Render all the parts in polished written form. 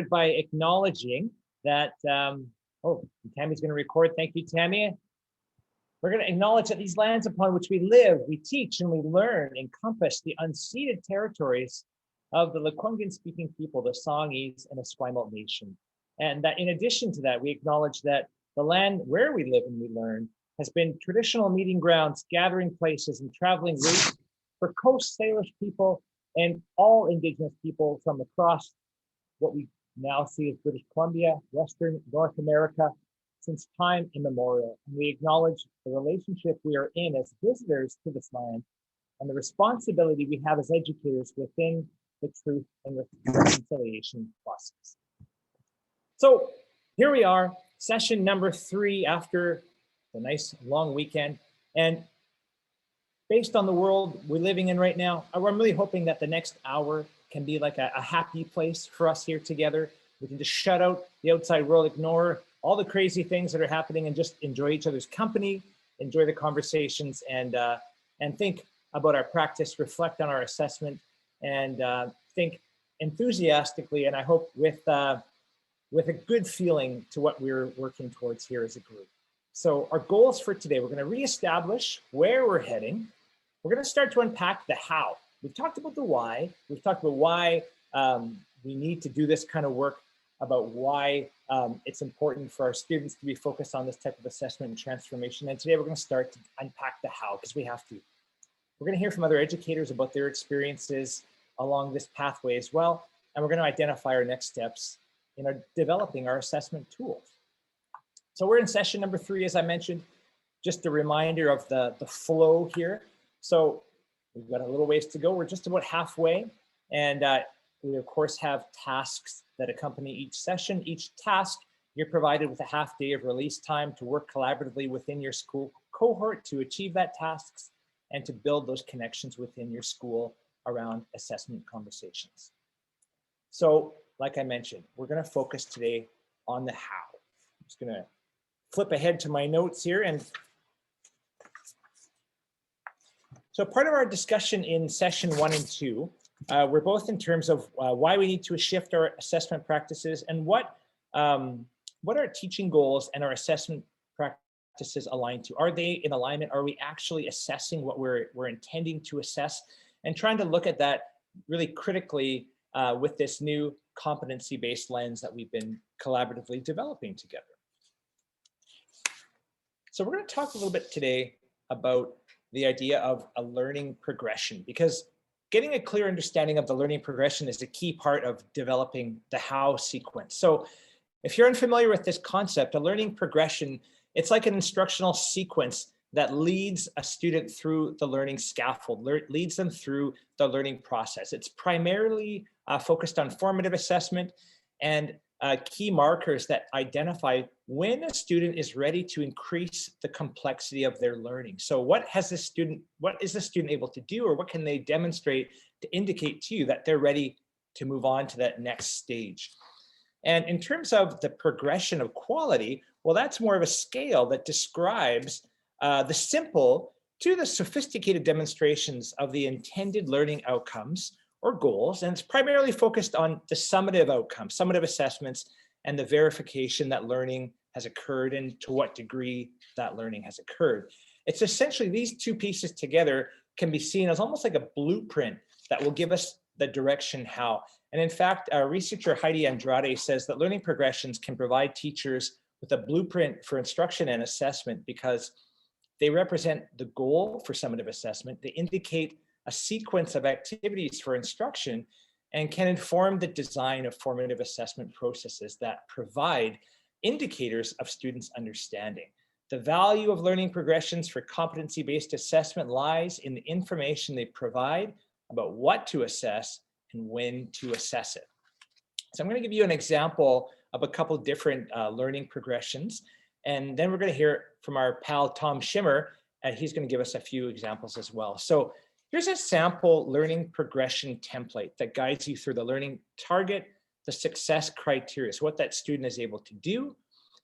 by acknowledging that, oh, Tammy's going to record. Thank you, Tammy. We're going to acknowledge that these lands upon which we live, we teach, and we learn encompass the unceded territories of the Lekwungen-speaking people, the Songhees and Esquimalt Nation. And that in addition to that, we acknowledge that the land where we live and we learn has been traditional meeting grounds, gathering places, and traveling routes for Coast Salish people and all Indigenous people from across what we now see as British Columbia, Western North America, since time immemorial. And we acknowledge the relationship we are in as visitors to this land and the responsibility we have as educators within the truth and reconciliation process. So here we are, session number 3 after the nice long weekend. And based on the world we're living in right now, I'm really hoping that the next hour can be like a happy place for us here together. We can just shut out the outside world, ignore all the crazy things that are happening, and just enjoy each other's company, enjoy the conversations, and think about our practice, reflect on our assessment, and think enthusiastically, and I hope with a good feeling to what we're working towards here as a group. So our goals for today, we're going to reestablish where we're heading. We're going to start to unpack the how. We've talked about the why. We've talked about why we need to do this kind of work, about why it's important for our students to be focused on this type of assessment and transformation. And today we're going to start to unpack the how, because we have to. We're going to hear from other educators about their experiences along this pathway as well. And we're going to identify our next steps in developing our assessment tools. So we're in session number 3, as I mentioned. Just a reminder of the flow here. So we've got a little ways to go. We're just about halfway. And we, of course, have tasks that accompany each session. Each task, you're provided with a half day of release time to work collaboratively within your school cohort to achieve that tasks and to build those connections within your school around assessment conversations. So, like I mentioned, we're going to focus today on the how. I'm just going to flip ahead to my notes here. And so part of our discussion in session 1 and 2, we're both in terms of why we need to shift our assessment practices and what our teaching goals and our assessment practices align to. Are they in alignment? Are we actually assessing what we're intending to assess? And trying to look at that really critically with this new competency-based lens that we've been collaboratively developing together. So we're going to talk a little bit today about the idea of a learning progression, because getting a clear understanding of the learning progression is a key part of developing the how sequence. So if you're unfamiliar with this concept, a learning progression, it's like an instructional sequence that leads a student through the learning scaffold, leads them through the learning process. It's primarily focused on formative assessment and key markers that identify when a student is ready to increase the complexity of their learning. So what is the student able to do, or what can they demonstrate to indicate to you that they're ready to move on to that next stage? And in terms of the progression of quality, well, that's more of a scale that describes the simple to the sophisticated demonstrations of the intended learning outcomes or goals, and it's primarily focused on the summative outcomes, summative assessments, and the verification that learning has occurred and to what degree that learning has occurred. It's essentially these two pieces together can be seen as almost like a blueprint that will give us the direction how. And in fact, researcher Heidi Andrade says that learning progressions can provide teachers with a blueprint for instruction and assessment because they represent the goal for summative assessment. They indicate a sequence of activities for instruction and can inform the design of formative assessment processes that provide indicators of students' understanding. The value of learning progressions for competency-based assessment lies in the information they provide about what to assess and when to assess it. So I'm going to give you an example of a couple different learning progressions, and then we're going to hear from our pal Tom Schimmer, and he's going to give us a few examples as well. So here's a sample learning progression template that guides you through the learning target, the success criteria, so what that student is able to do,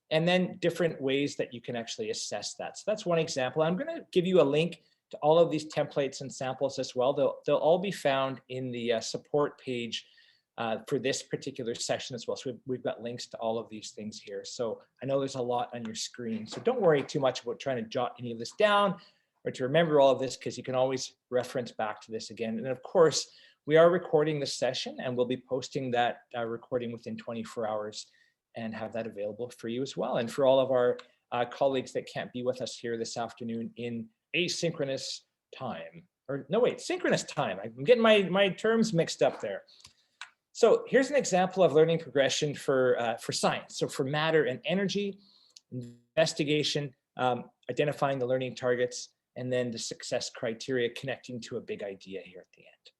and then different ways that you can actually assess that. So that's one example. I'm going to give you a link to all of these templates and samples as well. They'll all be found in the support page for this particular session as well. So we've got links to all of these things here. So I know there's a lot on your screen. So don't worry too much about trying to jot any of this down or to remember all of this, because you can always reference back to this again. And of course, we are recording this session, and we'll be posting that recording within 24 hours and have that available for you as well. And for all of our colleagues that can't be with us here this afternoon in asynchronous time, or no, wait, synchronous time. I'm getting my terms mixed up there. So here's an example of learning progression for science. So for matter and energy, investigation, identifying the learning targets, and then the success criteria connecting to a big idea here at the end.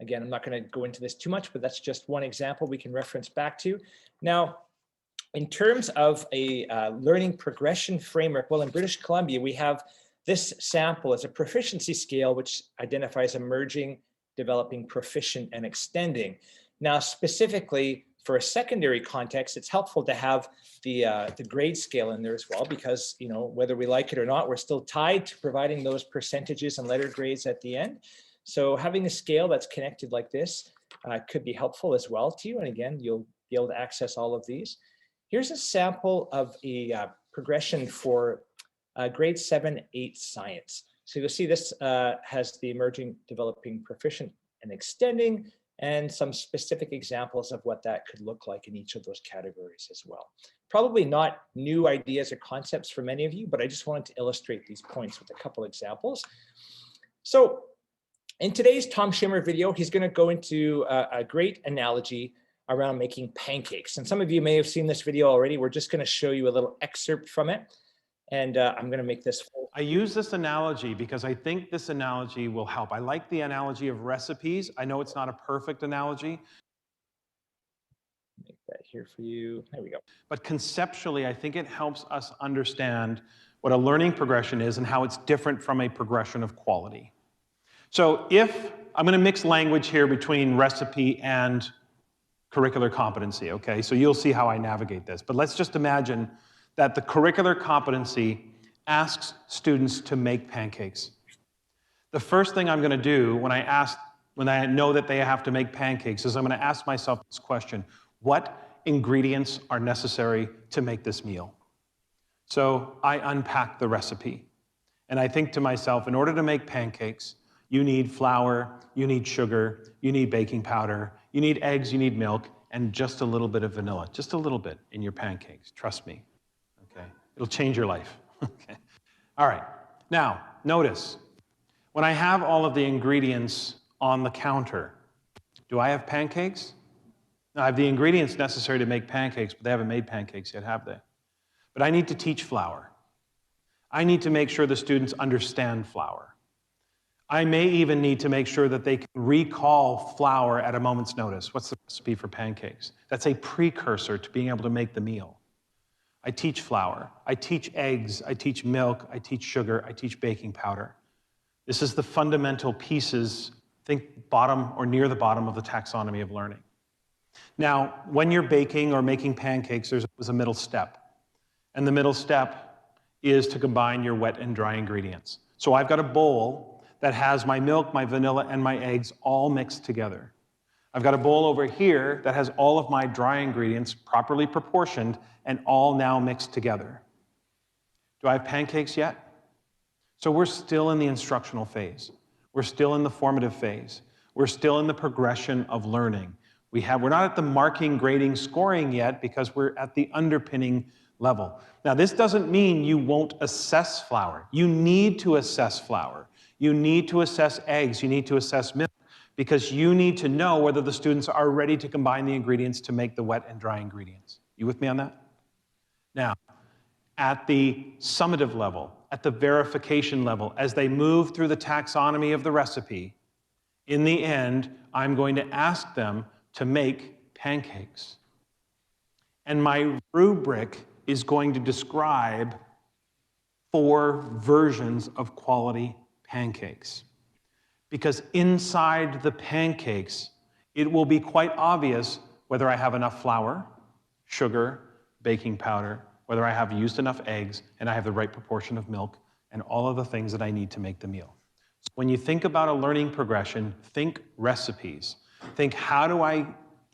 Again, I'm not going to go into this too much, but that's just one example we can reference back to. Now, in terms of a learning progression framework, well, in British Columbia, we have this sample as a proficiency scale, which identifies emerging, developing, proficient, and extending. Now, specifically for a secondary context, it's helpful to have the grade scale in there as well, because, you know, whether we like it or not, we're still tied to providing those percentages and letter grades at the end. So having a scale that's connected like this could be helpful as well to you. And again, you'll be able to access all of these. Here's a sample of a progression for grade 7-8 science. So you'll see this has the emerging, developing, proficient, and extending, and some specific examples of what that could look like in each of those categories as well. Probably not new ideas or concepts for many of you, but I just wanted to illustrate these points with a couple examples. So in today's Tom Schimmer video, he's going to go into a great analogy around making pancakes. And some of you may have seen this video already. We're just going to show you a little excerpt from it. And I'm going to make this full. I use this analogy because I think this analogy will help. I like the analogy of recipes. I know it's not a perfect analogy. Make that here for you. There we go. But conceptually, I think it helps us understand what a learning progression is and how it's different from a progression of quality. So if I'm going to mix language here between recipe and curricular competency, okay? So you'll see how I navigate this. But let's just imagine that the curricular competency asks students to make pancakes. The first thing I'm going to do when I know that they have to make pancakes is I'm going to ask myself this question: what ingredients are necessary to make this meal? So I unpack the recipe. And I think to myself, in order to make pancakes, you need flour, you need sugar, you need baking powder, you need eggs, you need milk, and just a little bit of vanilla, just a little bit in your pancakes. Trust me. Okay, it'll change your life. Okay. All right. Now, notice, when I have all of the ingredients on the counter, do I have pancakes? Now, I have the ingredients necessary to make pancakes, but they haven't made pancakes yet, have they? But I need to teach flour. I need to make sure the students understand flour. I may even need to make sure that they can recall flour at a moment's notice. What's the recipe for pancakes? That's a precursor to being able to make the meal. I teach flour, I teach eggs, I teach milk, I teach sugar, I teach baking powder. This is the fundamental pieces, think bottom or near the bottom of the taxonomy of learning. Now, when you're baking or making pancakes, there's a middle step. And the middle step is to combine your wet and dry ingredients. So I've got a bowl that has my milk, my vanilla, and my eggs all mixed together. I've got a bowl over here that has all of my dry ingredients properly proportioned and all now mixed together. Do I have pancakes yet? So we're still in the instructional phase. We're still in the formative phase. We're still in the progression of learning. We're not at the marking, grading, scoring yet because we're at the underpinning level. Now, this doesn't mean you won't assess flour. You need to assess flour. You need to assess eggs. You need to assess milk, because you need to know whether the students are ready to combine the ingredients to make the wet and dry ingredients. You with me on that? Now, at the summative level, at the verification level, as they move through the taxonomy of the recipe, in the end, I'm going to ask them to make pancakes. And my rubric is going to describe 4 versions of quality pancakes. Because inside the pancakes, it will be quite obvious whether I have enough flour, sugar, baking powder, whether I have used enough eggs, and I have the right proportion of milk, and all of the things that I need to make the meal. So when you think about a learning progression, think recipes. Think, how do I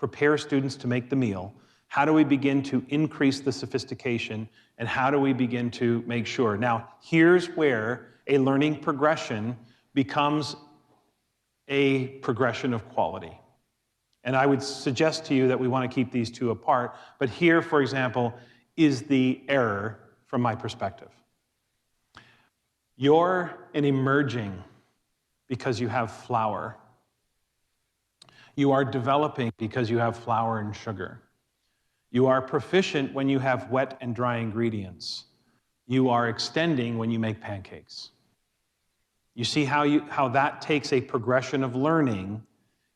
prepare students to make the meal? How do we begin to increase the sophistication? And how do we begin to make sure? Now, here's where a learning progression becomes a progression of quality. And I would suggest to you that we want to keep these two apart. But here, for example, is the error from my perspective. You're an emerging because you have flour. You are developing because you have flour and sugar. You are proficient when you have wet and dry ingredients. You are extending when you make pancakes. You see how that takes a progression of learning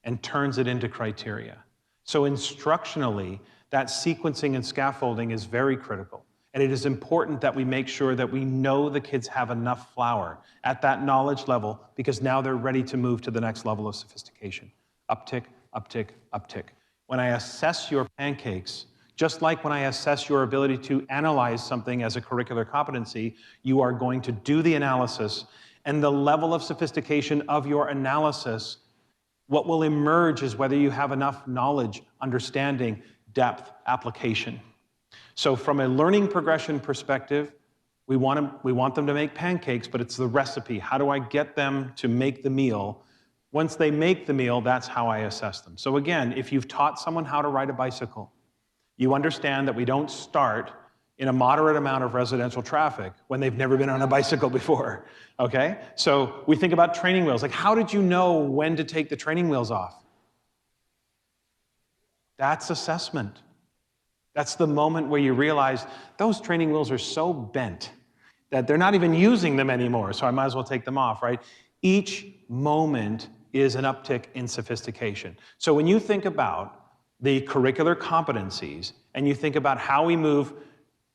and turns it into criteria. So instructionally, that sequencing and scaffolding is very critical. And it is important that we make sure that we know the kids have enough flour at that knowledge level, because now they're ready to move to the next level of sophistication. Uptick, uptick, uptick. When I assess your pancakes, just like when I assess your ability to analyze something as a curricular competency, you are going to do the analysis, and the level of sophistication of your analysis, what will emerge is whether you have enough knowledge, understanding, depth, application. So from a learning progression perspective, we want them to make pancakes, but it's the recipe. How do I get them to make the meal? Once they make the meal, that's how I assess them. So again, if you've taught someone how to ride a bicycle, you understand that we don't start in a moderate amount of residential traffic when they've never been on a bicycle before, okay? So we think about training wheels. Like, how did you know when to take the training wheels off? That's assessment. That's the moment where you realize those training wheels are so bent that they're not even using them anymore, so I might as well take them off, right? Each moment is an uptick in sophistication. So when you think about the curricular competencies and you think about how we move,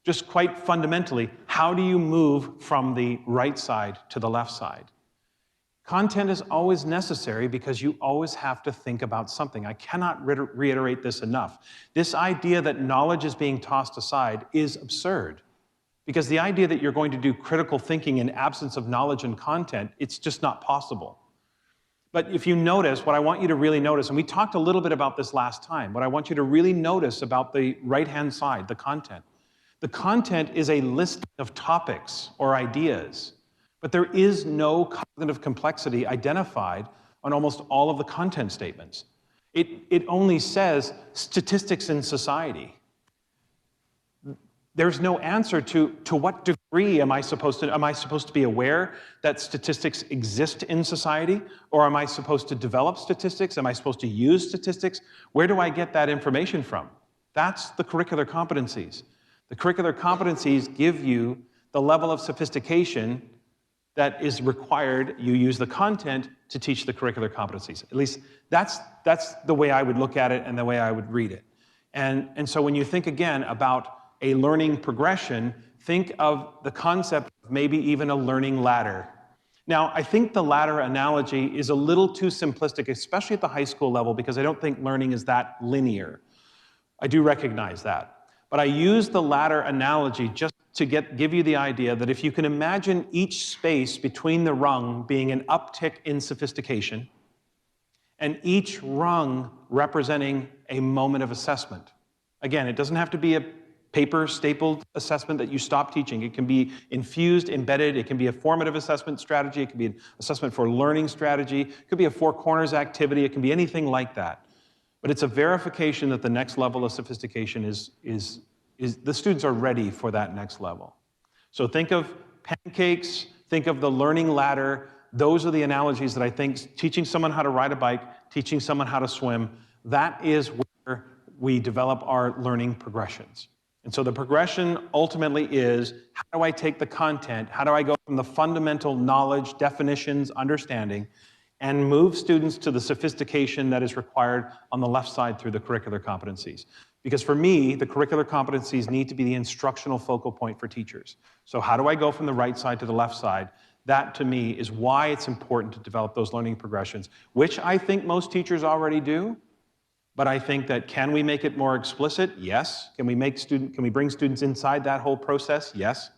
just quite fundamentally, how do you move from the right side to the left side? Content is always necessary because you always have to think about something. I cannot reiterate this enough. This idea that knowledge is being tossed aside is absurd, because the idea that you're going to do critical thinking in absence of knowledge and content, it's just not possible. But if you notice, what I want you to really notice, and we talked a little bit about this last time, what I want you to really notice about the right-hand side, the content. The content is a list of topics or ideas, but there is no cognitive complexity identified on almost all of the content statements. It only says statistics in society. There's no answer to what degree am I supposed to be aware that statistics exist in society? Or am I supposed to develop statistics? Am I supposed to use statistics? Where do I get that information from? That's the curricular competencies. The curricular competencies give you the level of sophistication that is required. You use the content to teach the curricular competencies. At least that's the way I would look at it and the way I would read it. And so when you think again about a learning progression, think of the concept of maybe even a learning ladder. Now, I think the ladder analogy is a little too simplistic, especially at the high school level, because I don't think learning is that linear. I do recognize that. But I use the ladder analogy just to give you the idea that if you can imagine each space between the rung being an uptick in sophistication, and each rung representing a moment of assessment. Again, it doesn't have to be a paper stapled assessment that you stop teaching. It can be infused, embedded. It can be a formative assessment strategy. It can be an assessment for learning strategy. It could be a four corners activity. It can be anything like that. But it's a verification that the next level of sophistication is the students are ready for that next level. So think of pancakes, think of the learning ladder. Those are the analogies that I think teaching someone how to ride a bike, teaching someone how to swim, that is where we develop our learning progressions. And so the progression ultimately is, how do I take the content, how do I go from the fundamental knowledge, definitions, understanding, and move students to the sophistication that is required on the left side through the curricular competencies. Because for me, the curricular competencies need to be the instructional focal point for teachers. So how do I go from the right side to the left side? That, to me, is why it's important to develop those learning progressions, which I think most teachers already do. But I think that, can we make it more explicit? Yes. Can we bring students inside that whole process? Yes.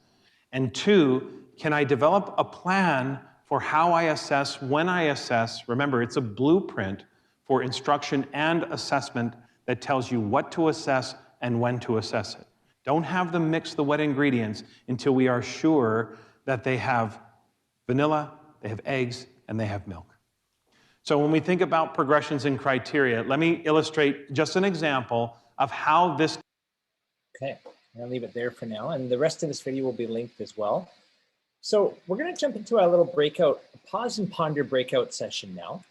And two, can I develop a plan for how I assess, when I assess? Remember, it's a blueprint for instruction and assessment that tells you what to assess and when to assess it. Don't have them mix the wet ingredients until we are sure that they have vanilla, they have eggs, and they have milk. So when we think about progressions and criteria, let me illustrate just an example of how this. Okay, I'll leave it there for now. And the rest of this video will be linked as well. So we're going to jump into a little breakout, pause and ponder breakout session now.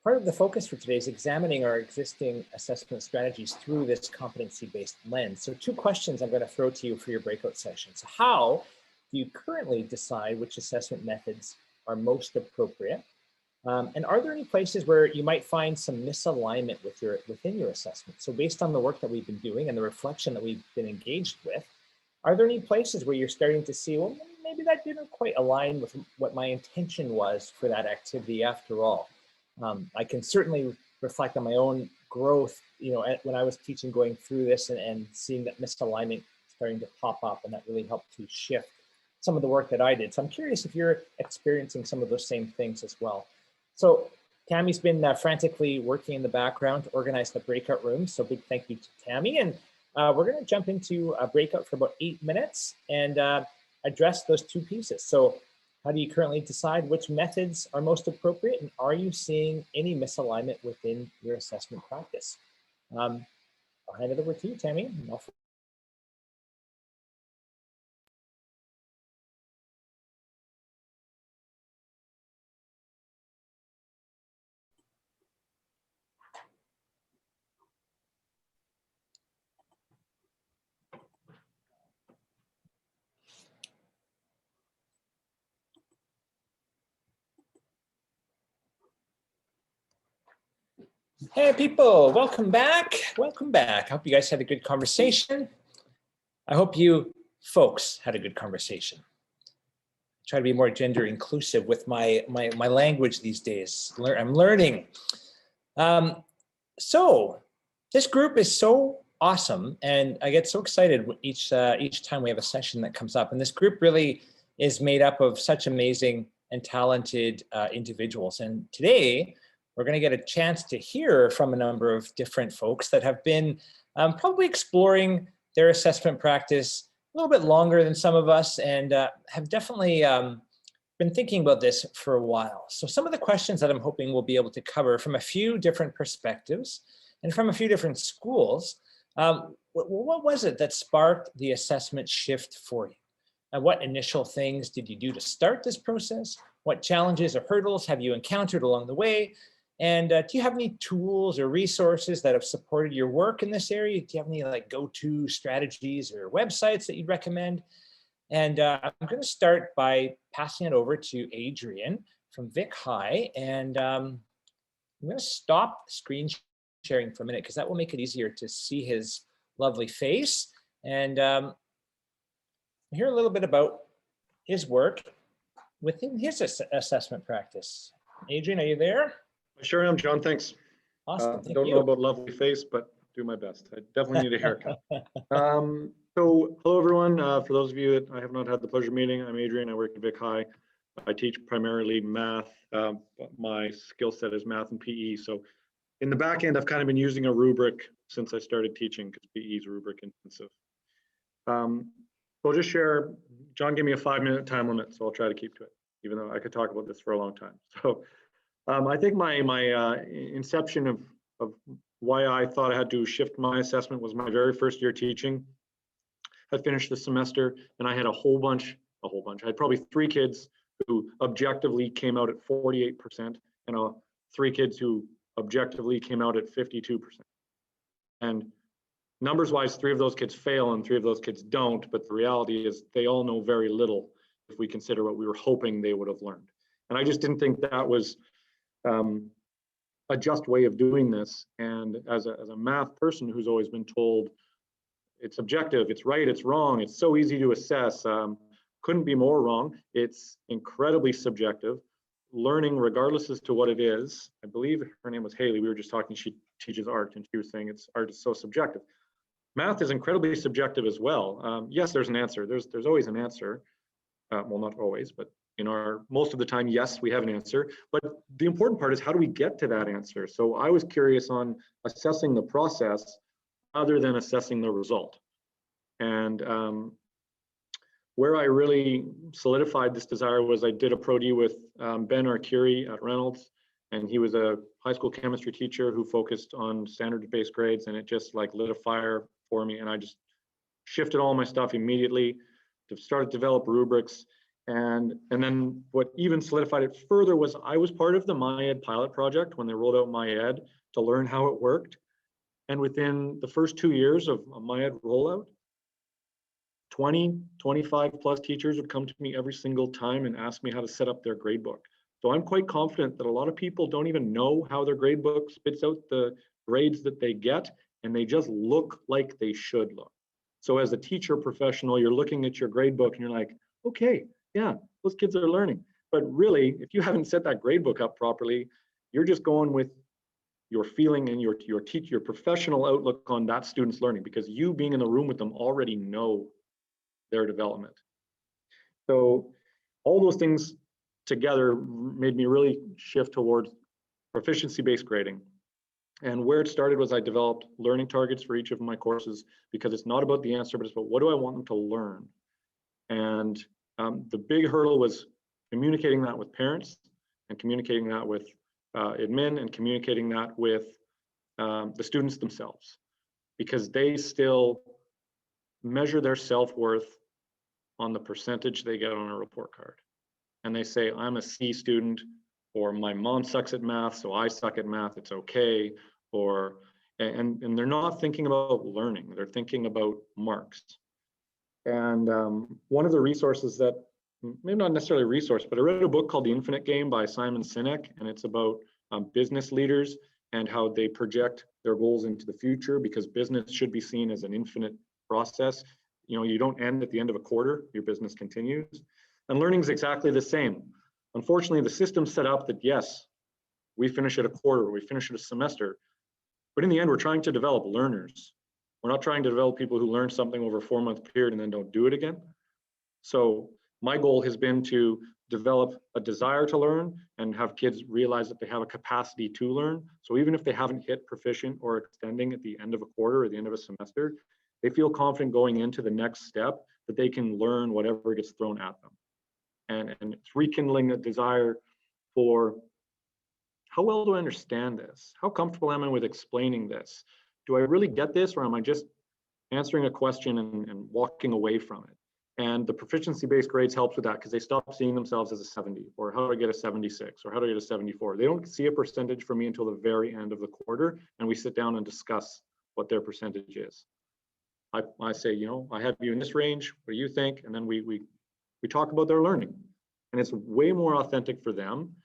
Part of the focus for today is examining our existing assessment strategies through this competency-based lens. So 2 questions I'm going to throw to you for your breakout session. So how do you currently decide which assessment methods are most appropriate? And are there any places where you might find some misalignment within your assessment? So based on the work that we've been doing and the reflection that we've been engaged with, are there any places where you're starting to see, well, maybe that didn't quite align with what my intention was for that activity after all? I can certainly reflect on my own growth, when I was teaching, going through this and seeing that misalignment starting to pop up, and that really helped to shift some of the work that I did. So I'm curious if you're experiencing some of those same things as well. So Tammy's been frantically working in the background to organize the breakout room. So big thank you to Tammy. And we're going to jump into a breakout for about 8 minutes and address those 2 pieces. So how do you currently decide which methods are most appropriate? And are you seeing any misalignment within your assessment practice? I'll hand it over to you, Tammy. Hey people, welcome back. Welcome back. I hope you guys had a good conversation. I hope you folks had a good conversation. Try to be more gender inclusive with my language these days. I'm learning. So this group is so awesome, and I get so excited each time we have a session that comes up. And this group really is made up of such amazing and talented individuals. And today, we're going to get a chance to hear from a number of different folks that have been probably exploring their assessment practice a little bit longer than some of us, and have definitely been thinking about this for a while. So some of the questions that I'm hoping we'll be able to cover from a few different perspectives and from a few different schools. What was it that sparked the assessment shift for you? And what initial things did you do to start this process? What challenges or hurdles have you encountered along the way? And do you have any tools or resources that have supported your work in this area? Do you have any go-to strategies or websites that you'd recommend? And I'm going to start by passing it over to Adrian from Vic High. And I'm going to stop screen sharing for a minute because that will make it easier to see his lovely face and hear a little bit about his work within his assessment practice. Adrian, are you there? I sure am, John. Thanks. Awesome. Don't know about lovely face, but do my best. I definitely need a haircut. So hello, everyone. For those of you that I have not had the pleasure of meeting, I'm Adrian. I work at Vic High. I teach primarily math. But my skill set is math and PE. So in the back end, I've kind of been using a rubric since I started teaching because PE is rubric intensive. So I'll just share. John gave me a 5-minute time limit, so I'll try to keep to it, even though I could talk about this for a long time. So I think my inception of why I thought I had to shift my assessment was my very first year teaching. I finished the semester and I had a whole bunch. I had probably 3 kids who objectively came out at 48% and 3 kids who objectively came out at 52%. And numbers wise, 3 of those kids fail and 3 of those kids don't, but the reality is they all know very little if we consider what we were hoping they would have learned. And I just didn't think that was a just way of doing this. And as a math person who's always been told it's objective, it's right, it's wrong, it's so easy to assess, couldn't be more wrong. It's incredibly subjective. Learning, regardless as to what it is, I believe her name was Haley, we were just talking, she teaches art, and she was saying art is so subjective. Math is incredibly subjective as well. Yes, there's an answer. There's always an answer. Well, not always, but most of the time, yes, we have an answer, but the important part is how do we get to that answer? So I was curious on assessing the process other than assessing the result. And where I really solidified this desire was I did a pro-D with Ben Arcuri at Reynolds, and he was a high school chemistry teacher who focused on standards-based grades, and it just like lit a fire for me, and I just shifted all my stuff immediately, started to develop rubrics, and then what even solidified it further was I was part of the MyEd pilot project when they rolled out MyEd to learn how it worked. And within the first 2 years of a MyEd rollout, 20, 25 plus teachers would come to me every single time and ask me how to set up their gradebook. So I'm quite confident that a lot of people don't even know how their gradebook spits out the grades that they get, and they just look like they should look. So as a teacher professional, you're looking at your gradebook and you're like, okay, yeah, those kids are learning. But really, if you haven't set that gradebook up properly, you're just going with your feeling and your professional outlook on that student's learning, because you being in the room with them already know their development. So all those things together made me really shift towards proficiency-based grading. And where it started was I developed learning targets for each of my courses, because it's not about the answer, but it's about what do I want them to learn. And the big hurdle was communicating that with parents, and communicating that with admin, and communicating that with the students themselves, because they still measure their self-worth on the percentage they get on a report card. And they say, I'm a C student, or my mom sucks at math, so I suck at math, it's okay. And they're not thinking about learning, they're thinking about marks. And one of the resources that, maybe not necessarily a resource, but I read a book called The Infinite Game by Simon Sinek, and it's about business leaders and how they project their goals into the future, because business should be seen as an infinite process. You don't end at the end of a quarter, your business continues. And learning is exactly the same. Unfortunately, the system's set up that yes, we finish at a quarter, we finish at a semester, but in the end, we're trying to develop learners. We're not trying to develop people who learn something over a 4-month period and then don't do it again. So my goal has been to develop a desire to learn and have kids realize that they have a capacity to learn. So even if they haven't hit proficient or extending at the end of a quarter or the end of a semester, they feel confident going into the next step that they can learn whatever gets thrown at them. And it's rekindling a desire for, how well do I understand this? How comfortable am I with explaining this? Do I really get this, or am I just answering a question and walking away from it? And the proficiency-based grades helps with that, because they stop seeing themselves as a 70, or how do I get a 76, or how do I get a 74? They don't see a percentage for me until the very end of the quarter, and we sit down and discuss what their percentage is. I say, I have you in this range, what do you think? And then we talk about their learning, and it's way more authentic for them.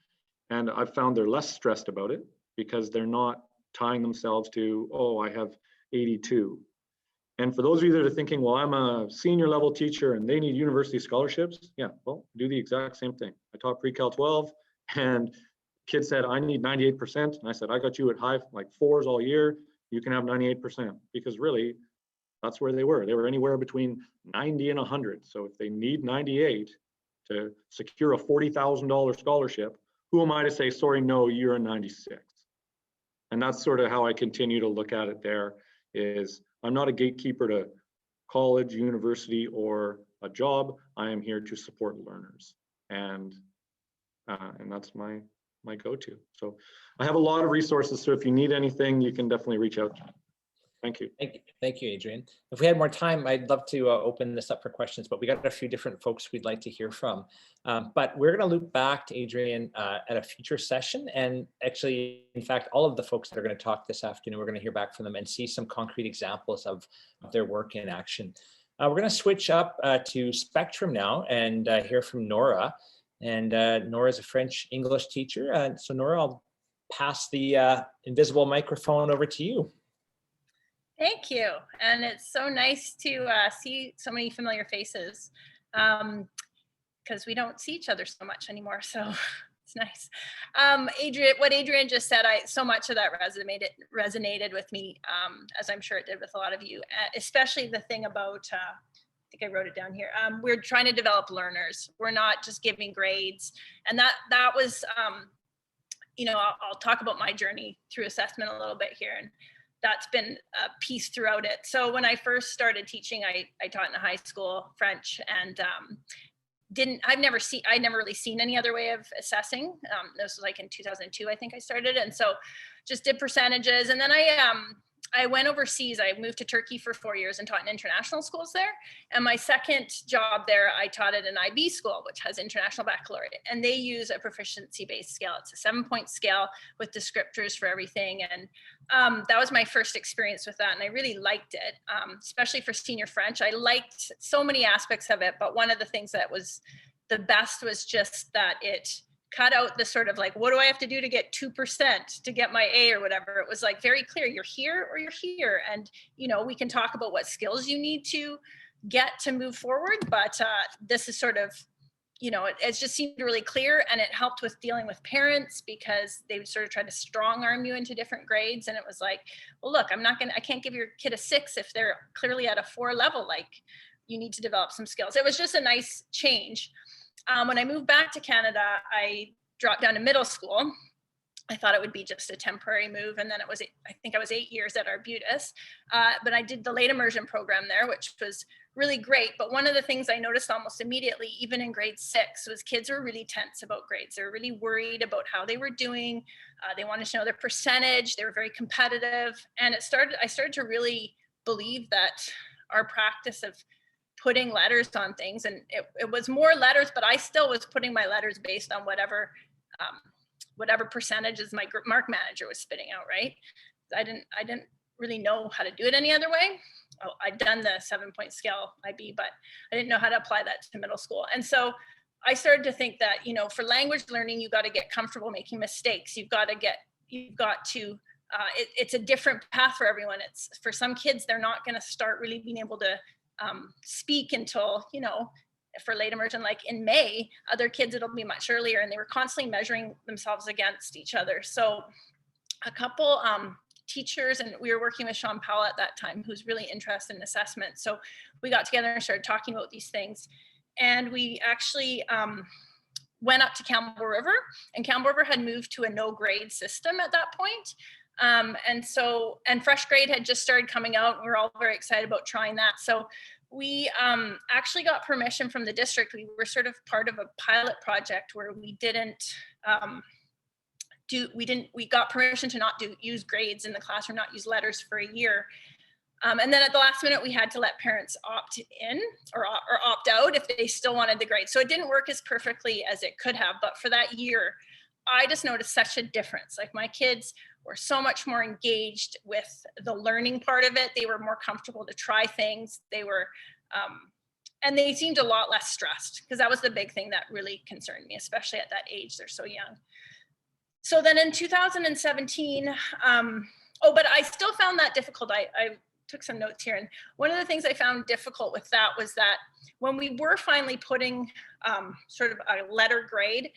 And I've found they're less stressed about it, because they're not tying themselves to, oh, I have 82. And for those of you that are thinking, well, I'm a senior level teacher and they need university scholarships. Yeah, well, do the exact same thing. I taught pre-Cal 12, and kids said, I need 98%. And I said, I got you at high, like 4s all year. You can have 98%, because really that's where they were. They were anywhere between 90 and 100. So if they need 98 to secure a $40,000 scholarship, who am I to say, sorry, no, you're a 96? And that's sort of how I continue to look at it there, is I'm not a gatekeeper to college, university, or a job. I am here to support learners. And that's my go-to. So I have a lot of resources. So if you need anything, you can definitely reach out to me. Thank you. Thank you, Adrian. If we had more time, I'd love to open this up for questions, but we got a few different folks we'd like to hear from. But we're going to loop back to Adrian at a future session. And actually, in fact, all of the folks that are going to talk this afternoon, we're going to hear back from them and see some concrete examples of their work in action. We're going to switch up to Spectrum now and hear from Nora. And Nora is a French English teacher. So Nora, I'll pass the invisible microphone over to you. Thank you. And it's so nice to see so many familiar faces, because we don't see each other so much anymore. So it's nice. What Adrian just said, so much of that resonated with me, as I'm sure it did with a lot of you, especially the thing about think I wrote it down here. We're trying to develop learners. We're not just giving grades. And that was, you know, I'll talk about my journey through assessment a little bit here. And that's been a piece throughout it. So when I first started teaching, I taught in a high school French, and I'd never really seen any other way of assessing. This was like in 2002, I think I started. And so just did percentages. And then I went overseas. I moved to Turkey for 4 years and taught in international schools there. And my second job there, I taught at an IB school, which has international baccalaureate. And they use a proficiency-based scale. It's a 7-point scale with descriptors for everything. And that was my first experience with that. And I really liked it, especially for senior French. I liked so many aspects of it. But one of the things that was the best was just that it cut out the sort of like, what do I have to do to get 2% to get my A or whatever? It was like very clear, you're here or you're here. And, you know, we can talk about what skills you need to get to move forward. But this is sort of, you know, it just seemed really clear, and it helped with dealing with parents because they would sort of try to strong arm you into different grades. And it was like, well, look, I can't give your kid a 6 if they're clearly at a 4 level, like you need to develop some skills. It was just a nice change. When I moved back to Canada, I dropped down to middle school. I thought it would be just a temporary move. And then I think I was 8 years at Arbutus. But I did the late immersion program there, which was really great. But one of the things I noticed almost immediately, even in grade 6, was kids were really tense about grades. They were really worried about how they were doing. They wanted to know their percentage. They were very competitive. And I started to really believe that our practice of putting letters on things, and it was more letters, but I still was putting my letters based on whatever percentages my mark manager was spitting out, right? I didn't really know how to do it any other way. I'd done the 7-point scale IB, but I didn't know how to apply that to middle school. And so I started to think that, you know, for language learning, you got to get comfortable making mistakes. It's a different path for everyone. It's for some kids, they're not going to start really being able to speak until, you know, for late immersion, like in May. Other kids, it'll be much earlier, and they were constantly measuring themselves against each other. So a couple teachers, and we were working with Sean Powell at that time, who's really interested in assessment. So we got together and started talking about these things. And we actually went up to Campbell River, and Campbell River had moved to a no grade system at that point. And Fresh Grade had just started coming out, and we were all very excited about trying that. So we actually got permission from the district. We were sort of part of a pilot project where we got permission to not use grades in the classroom, not use letters for a year. And then at the last minute, we had to let parents opt in or opt out if they still wanted the grade. So it didn't work as perfectly as it could have, but for that year, I just noticed such a difference. Like my kids were so much more engaged with the learning part of it. They were more comfortable to try things. They were, and they seemed a lot less stressed, because that was the big thing that really concerned me, especially at that age. They're so young. So then in 2017, but I still found that difficult. I took some notes here. And one of the things I found difficult with that was that when we were finally putting sort of a letter grade,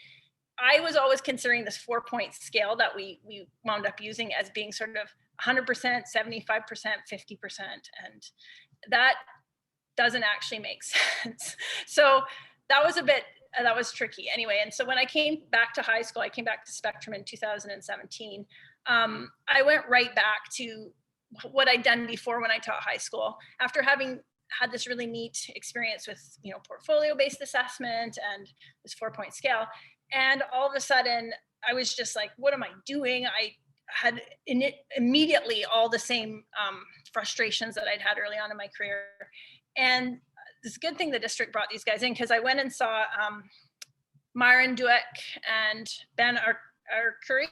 I was always considering this 4-point scale that we wound up using as being sort of 100%, 75%, 50%. And that doesn't actually make sense. So that was tricky anyway. And so when I came back to high school, I came back to Spectrum in 2017. I went right back to what I'd done before when I taught high school, after having had this really neat experience with, you know, portfolio-based assessment and this 4-point scale. And all of a sudden, I was just like, what am I doing? I had immediately all the same frustrations that I'd had early on in my career. And it's a good thing the district brought these guys in, because I went and saw Myron Dueck and Ben Arcuri.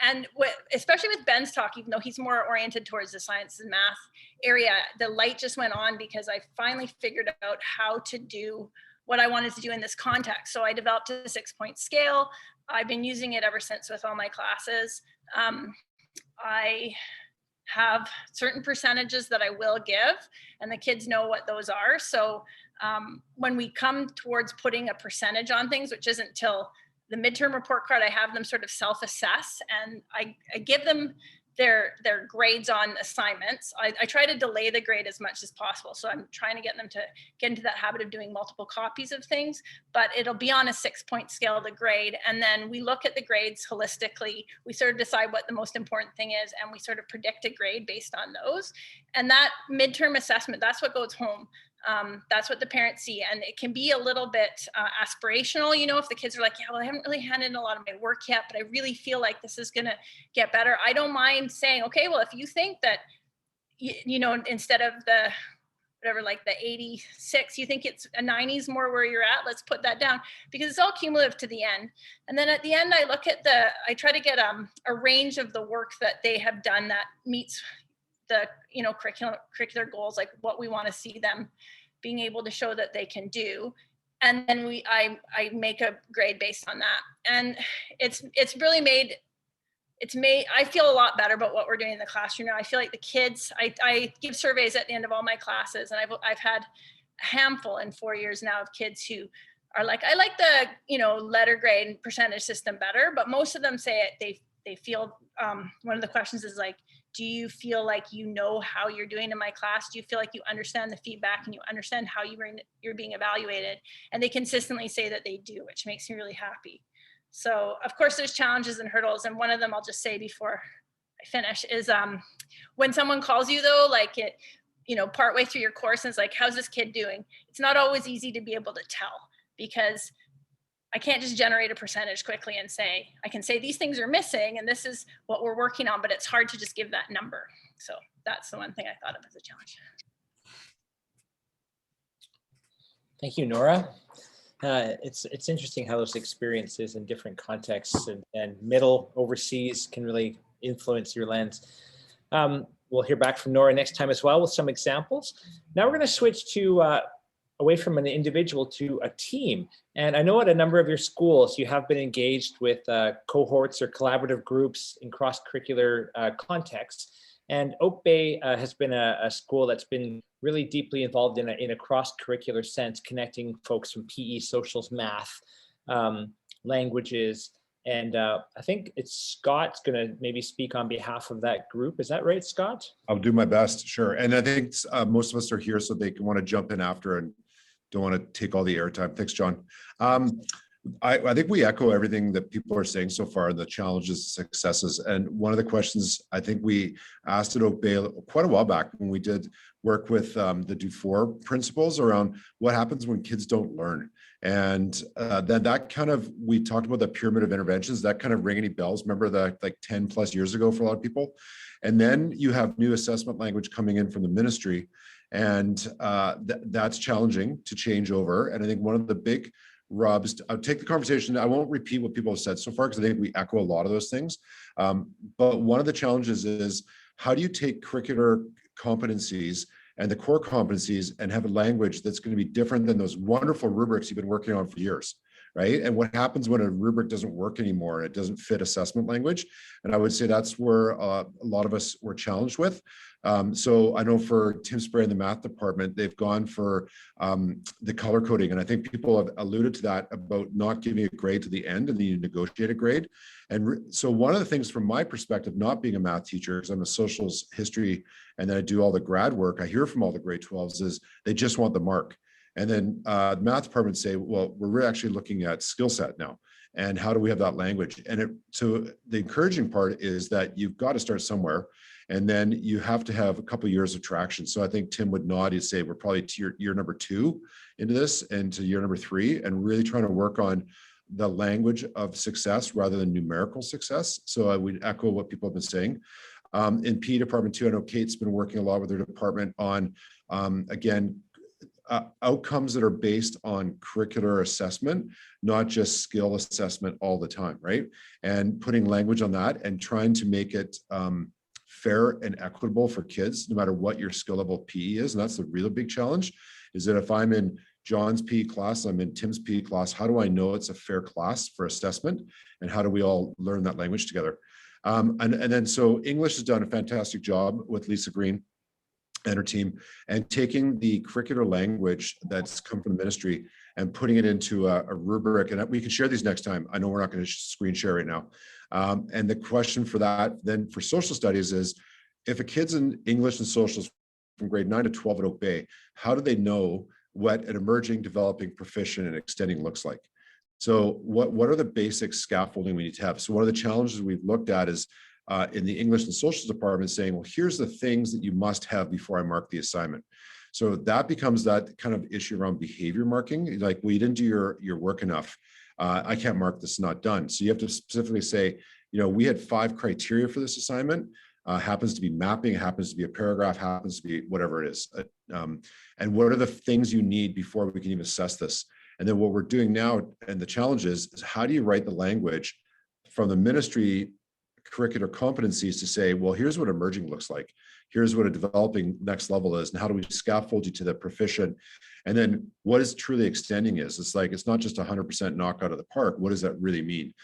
And especially with Ben's talk, even though he's more oriented towards the science and math area, the light just went on, because I finally figured out how to do what I wanted to do in this context. So I developed a 6-point scale. I've been using it ever since with all my classes. I have certain percentages that I will give, and the kids know what those are. So when we come towards putting a percentage on things, which isn't till the midterm report card, I have them sort of self-assess, and I give them their grades on assignments. I try to delay the grade as much as possible. So I'm trying to get them to get into that habit of doing multiple copies of things, but it'll be on a 6-point scale, the grade. And then we look at the grades holistically. We sort of decide what the most important thing is, and we sort of predict a grade based on those. And that midterm assessment, that's what goes home. That's what the parents see. And it can be a little bit aspirational, if the kids are like, yeah, well, I haven't really handed in a lot of my work yet, but I really feel like this is going to get better. I don't mind saying, okay, well, if you think that, instead of the, whatever, like the 86, you think it's a 90s more where you're at, let's put that down, because it's all cumulative to the end. And then at the end, I try to get a range of the work that they have done that meets the curricular goals, like what we want to see them being able to show that they can do. And then I make a grade based on that. And it's really made, I feel a lot better about what we're doing in the classroom now. I feel like the kids, I give surveys at the end of all my classes, and I've had a handful in 4 years now of kids who are like, I like the, letter grade and percentage system better, but most of them say it, they feel, one of the questions is like, do you feel like you know how you're doing in my class? Do you feel like you understand the feedback and you understand how you're being evaluated? And they consistently say that they do, which makes me really happy. So of course there's challenges and hurdles. And one of them I'll just say before I finish is when someone calls you though, like partway through your course and it's like, how's this kid doing? It's not always easy to be able to tell, because I can't just generate a percentage quickly and say, I can say these things are missing and this is what we're working on, but it's hard to just give that number. So that's the one thing I thought of as a challenge. Thank you, Nora. It's interesting how those experiences in different contexts and middle overseas can really influence your lens. We'll hear back from Nora next time as well with some examples. Now we're going to switch to away from an individual to a team. And I know at a number of your schools, you have been engaged with cohorts or collaborative groups in cross-curricular contexts. And Oak Bay has been a school that's been really deeply involved in a cross-curricular sense, connecting folks from PE, socials, math, languages. And I think Scott's gonna maybe speak on behalf of that group. Is that right, Scott? I'll do my best, sure. And I think most of us are here so they can want to jump in after and don't want to take all the airtime. Thanks, John. I think we echo everything that people are saying so far, the challenges, successes. And one of the questions I think we asked at Oak Bay quite a while back when we did work with the Dufour principles around what happens when kids don't learn. And then that kind of, we talked about the pyramid of interventions, that kind of ring any bells. Remember that, like 10 plus years ago for a lot of people. And then you have new assessment language coming in from the ministry. And that's challenging to change over. And I think one of the big rubs, I'll take the conversation, I won't repeat what people have said so far because I think we echo a lot of those things. But one of the challenges is, how do you take curricular competencies and the core competencies and have a language that's going to be different than those wonderful rubrics you've been working on for years, right? And what happens when a rubric doesn't work anymore and it doesn't fit assessment language? And I would say that's where a lot of us were challenged with. So I know for Tim Spray in the math department, they've gone for the color coding. And I think people have alluded to that about not giving a grade to the end and then you negotiate a grade. And so one of the things from my perspective, not being a math teacher, because I'm a socials history, and then I do all the grad work, I hear from all the grade 12s is they just want the mark. And then the math department say, well, we're actually looking at skill set now. And how do we have that language? And so the encouraging part is that you've got to start somewhere. And then you have to have a couple of years of traction. So I think Tim would nod, he'd say we're probably to year number 2 into this and to year number 3 and really trying to work on the language of success rather than numerical success. So I would echo what people have been saying. In PE department too, I know Kate's been working a lot with her department on, again, outcomes that are based on curricular assessment, not just skill assessment all the time, right? And putting language on that and trying to make it fair and equitable for kids, no matter what your skill level PE is. And that's the really big challenge, is that if I'm in John's PE class, I'm in Tim's PE class, how do I know it's a fair class for assessment? And how do we all learn that language together? And then so English has done a fantastic job with Lisa Green. and her team, and taking the curricular language that's come from the ministry and putting it into a rubric. And we can share these next time. I know we're not going to screen share right now. And the question for that then for social studies is, if a kid's in English and socials from grade 9 to 12 at Oak Bay, how do they know what an emerging, developing, proficient, and extending looks like? So what are the basic scaffolding we need to have? So one of the challenges we've looked at is in the English and social department saying, well, here's the things that you must have before I mark the assignment. So that becomes that kind of issue around behavior marking. Like, well, you didn't do your work enough. I can't mark this not done. So you have to specifically say, we had 5 criteria for this assignment. Happens to be mapping, happens to be a paragraph, happens to be whatever it is. And what are the things you need before we can even assess this? And then what we're doing now, and the challenge is how do you write the language from the ministry curricular competencies to say, well, here's what emerging looks like. Here's what a developing next level is. And how do we scaffold you to the proficient? And then what is truly extending is, it's not just 100% knock out of the park. What does that really mean?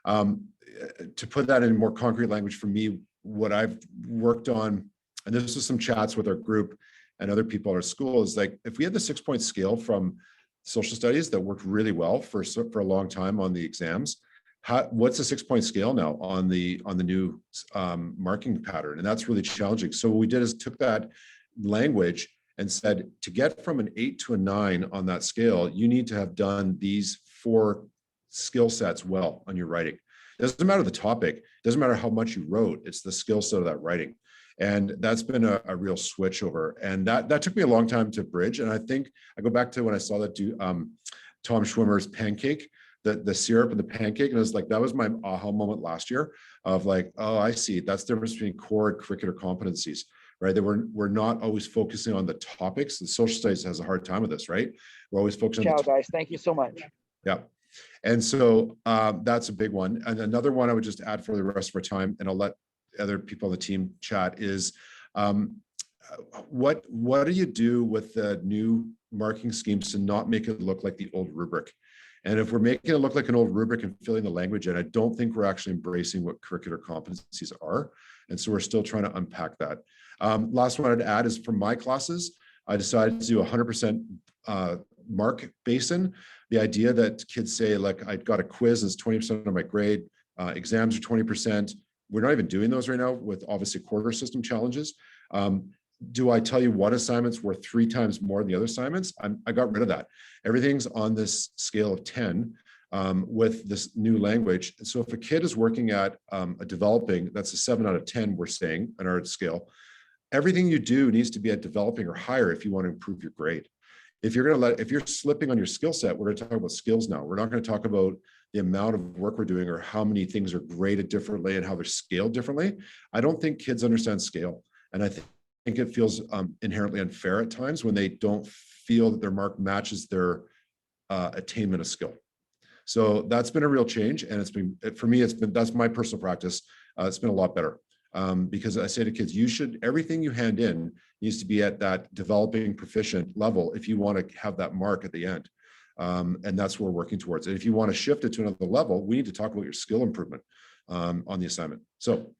To put that in more concrete language for me, what I've worked on, and this was some chats with our group and other people at our school, is like, if we had the 6-point scale from social studies that worked really well for a long time on the exams, what's the 6-point scale now on the new marking pattern? And that's really challenging. So what we did is took that language and said, to get from an 8 to a 9 on that scale, you need to have done these 4 skill sets well on your writing. It doesn't matter the topic, it doesn't matter how much you wrote, it's the skill set of that writing. And that's been a real switch over. And that took me a long time to bridge. And I think I go back to when I saw that Tom Schwimmer's pancake, the syrup and the pancake. And it was like, that was my aha moment last year of like, oh, I see. That's the difference between core and curricular competencies, right? That we're not always focusing on the topics. The social studies has a hard time with this, right? We're always focusing on Ciao, guys. Thank you so much. Yeah. And so that's a big one. And another one I would just add for the rest of our time, and I'll let other people on the team chat, is what do you do with the new marking schemes to not make it look like the old rubric? And if we're making it look like an old rubric and filling the language in, I don't think we're actually embracing what curricular competencies are. And so we're still trying to unpack that. Last one I'd add is for my classes, I decided to do 100% mark basin. The idea that kids say, like, I got a quiz, it's 20% of my grade, exams are 20%. We're not even doing those right now with obviously quarter system challenges. Do I tell you what assignments were 3 times more than the other assignments? I got rid of that. Everything's on this scale of 10 with this new language. And so if a kid is working at a developing, that's a 7 out of 10, we're saying on our scale, everything you do needs to be at developing or higher if you want to improve your grade. If you're slipping on your skill set, we're going to talk about skills now. We're not going to talk about the amount of work we're doing or how many things are graded differently and how they're scaled differently. I don't think kids understand scale. And I think it feels inherently unfair at times when they don't feel that their mark matches their attainment of skill. So that's been a real change. And for me, that's my personal practice. It's been a lot better. Because I say to kids, everything you hand in needs to be at that developing proficient level if you want to have that mark at the end. And that's what we're working towards. And if you want to shift it to another level, we need to talk about your skill improvement on the assignment. So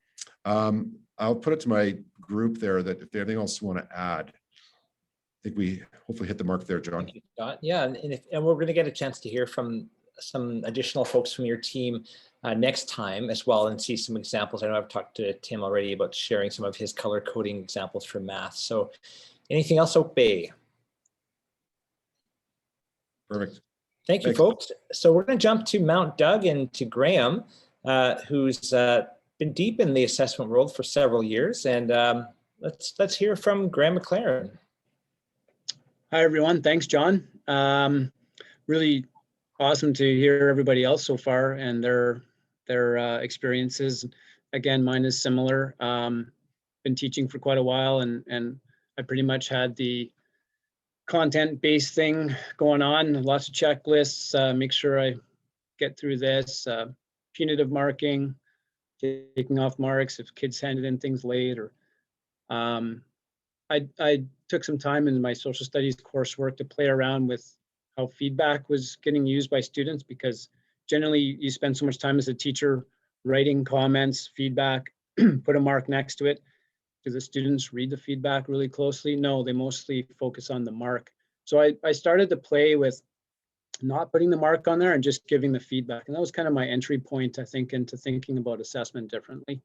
I'll put it to my group there that if there's anything else you want to add, I think we hopefully hit the mark there, John. Thank you, Scott. Yeah, and we're going to get a chance to hear from some additional folks from your team next time as well, and see some examples. I know I've talked to Tim already about sharing some of his color coding examples for math. So anything else, Oak Bay? Perfect. Thank you, Thanks. folks. So we're going to jump to Mount Doug and to Graham, who's been deep in the assessment world for several years. And let's hear from Graham McLaren. Hi, everyone. Thanks, John. Really awesome to hear everybody else so far and their experiences. Again, mine is similar. Been teaching for quite a while, and I pretty much had the content-based thing going on. Lots of checklists. Make sure I get through this. Punitive marking, taking off marks if kids handed in things late. Or I took some time in my social studies coursework to play around with how feedback was getting used by students, because generally you spend so much time as a teacher writing comments, feedback, put a mark next to it. do the students read the feedback really closely? No, they mostly focus on the mark. So I started to play with not putting the mark on there and just giving the feedback. And that was kind of my entry point, I think, into thinking about assessment differently.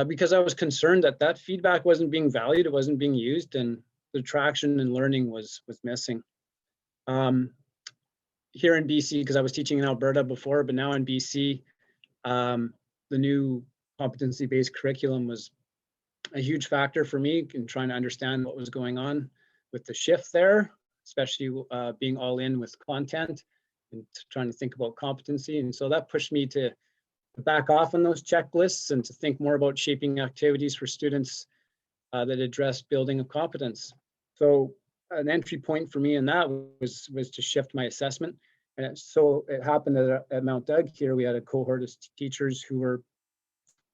Because I was concerned that that feedback wasn't being valued, it wasn't being used, and the traction and learning was missing. Here in BC, because I was teaching in Alberta before, but now in BC, the new competency-based curriculum was a huge factor for me in trying to understand what was going on with the shift there, especially being all in with content and trying to think about competency. And so that pushed me to back off on those checklists and to think more about shaping activities for students that address building of competence. So an entry point for me in that was to shift my assessment. And so it happened that at Mount Doug here, we had a cohort of teachers who were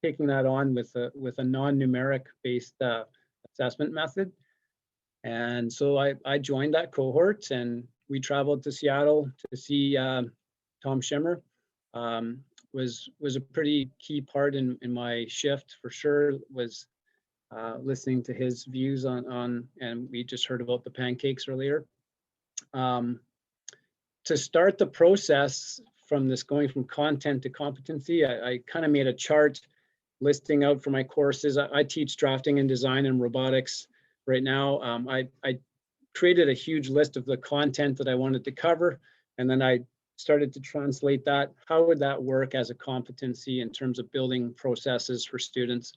taking that on with a non-numeric based assessment method. And so I joined that cohort, and we traveled to Seattle to see Tom Schimmer. Was a pretty key part in my shift for sure, was listening to his views on, and we just heard about the pancakes earlier. To start the process from this going from content to competency, I kind of made a chart listing out for my courses. I teach drafting and design and robotics right now. I created a huge list of the content that I wanted to cover, and then I started to translate that. How would that work as a competency in terms of building processes for students?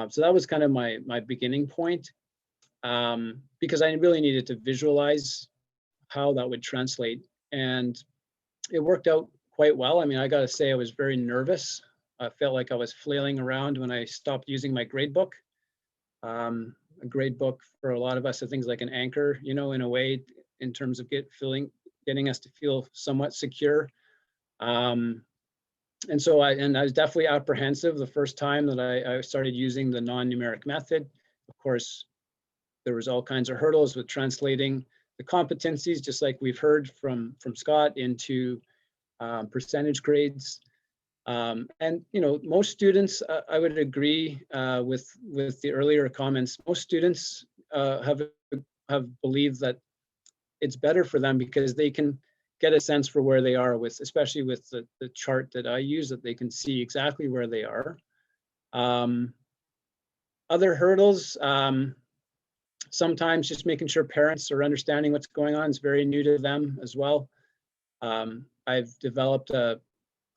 So that was kind of my beginning point, because I really needed to visualize how that would translate. And it worked out quite well. I mean, I got to say, I was very nervous. I felt like I was flailing around when I stopped using my grade book. A grade book for a lot of us, I think, is like an anchor, you know, in a way, in terms of getting us to feel somewhat secure. And so I was definitely apprehensive the first time that I started using the non-numeric method. Of course, there was all kinds of hurdles with translating the competencies, just like we've heard from Scott, into percentage grades. And you know, most students, I would agree with the earlier comments. Most students have believed that it's better for them because they can get a sense for where they are with, especially with the chart that I use, that they can see exactly where they are. Other hurdles, sometimes just making sure parents are understanding what's going on is very new to them as well. I've developed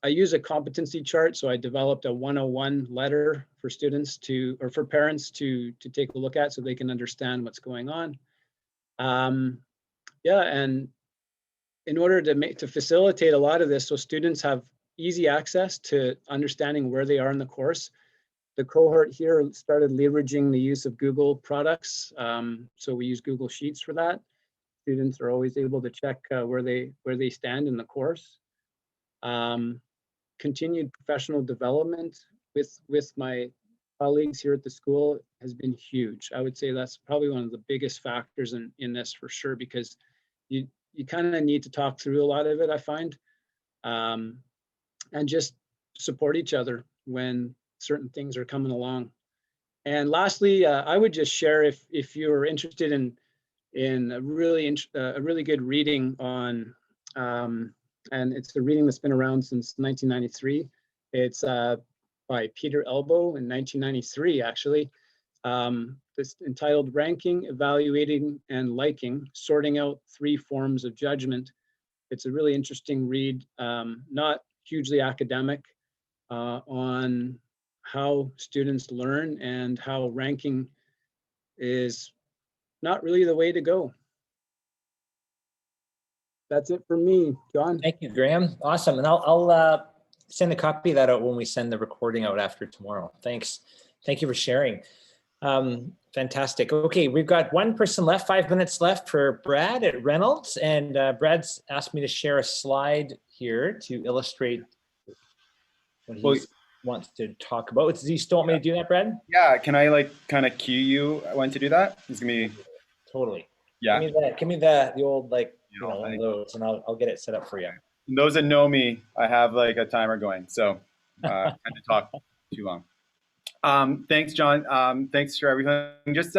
I use a competency chart, so I developed a 101 letter for students or for parents to take a look at so they can understand what's going on. Yeah, and in order to facilitate a lot of this, so students have easy access to understanding where they are in the course, the cohort here started leveraging the use of Google products. So we use Google Sheets for that. Students are always able to check where they stand in the course. Continued professional development with my colleagues here at the school has been huge. I would say that's probably one of the biggest factors in this for sure, because you kind of need to talk through a lot of it, I find, and just support each other when certain things are coming along. And lastly, I would just share, if you're interested in a really good reading on, and it's a reading that's been around since 1993. It's by Peter Elbow in 1993, actually. It's entitled Ranking, Evaluating, and Liking, Sorting Out 3 Forms of Judgment. It's a really interesting read, not hugely academic, on how students learn and how ranking is not really the way to go. That's it for me, John. Thank you, Graham. Awesome. And I'll send a copy of that out when we send the recording out after tomorrow. Thanks. Thank you for sharing. Fantastic. Okay, we've got one person left, 5 minutes left for Brad at Reynolds. And Brad's asked me to share a slide here to illustrate what he wants to talk about. Do you still want me to do that, Brad? Yeah, can I like kind of cue you when to do that? It's gonna be totally. Yeah. Give me the old, like, one of those, and I'll get it set up for you. And those that know me, I have like a timer going, so I tend to talk too long. Thanks, John. Thanks for everything. Just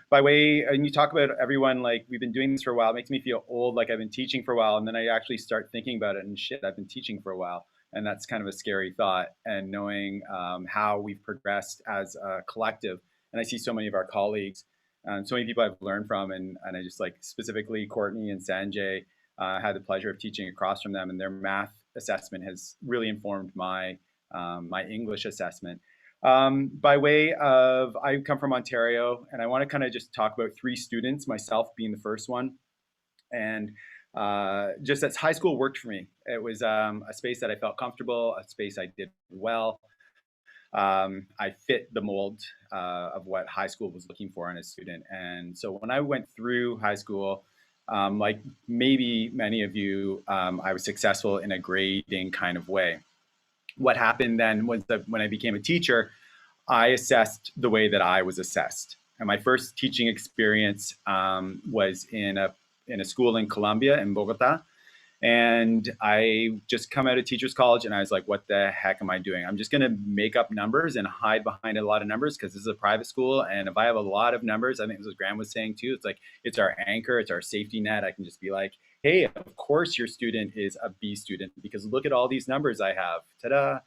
by way, and you talk about everyone, like we've been doing this for a while, it makes me feel old, like I've been teaching for a while. And then I actually start thinking about it and shit, I've been teaching for a while. And that's kind of a scary thought. And knowing how we've progressed as a collective. And I see so many of our colleagues and so many people I've learned from. And I just like specifically Courtney and Sanjay, had the pleasure of teaching across from them. And their math assessment has really informed my, my English assessment. By way of, I come from Ontario, and I want to kind of just talk about 3 students, myself being the first one. And just as high school worked for me, it was a space that I felt comfortable, a space I did well. I fit the mold of what high school was looking for in a student. And so when I went through high school, like maybe many of you, I was successful in a grading kind of way. What happened then was that when I became a teacher, I assessed the way that I was assessed. And my first teaching experience was in a school in Colombia, in Bogota. And I just come out of teachers college and I was like, what the heck am I doing? I'm just going to make up numbers and hide behind a lot of numbers because this is a private school. And if I have a lot of numbers, I think this is what Graham was saying too. It's like, it's our anchor, it's our safety net. I can just be like, hey, of course your student is a B student because look at all these numbers I have, ta-da.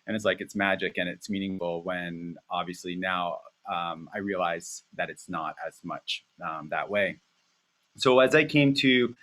And it's like, it's magic and it's meaningful when obviously now I realize that it's not as much that way. So as I came to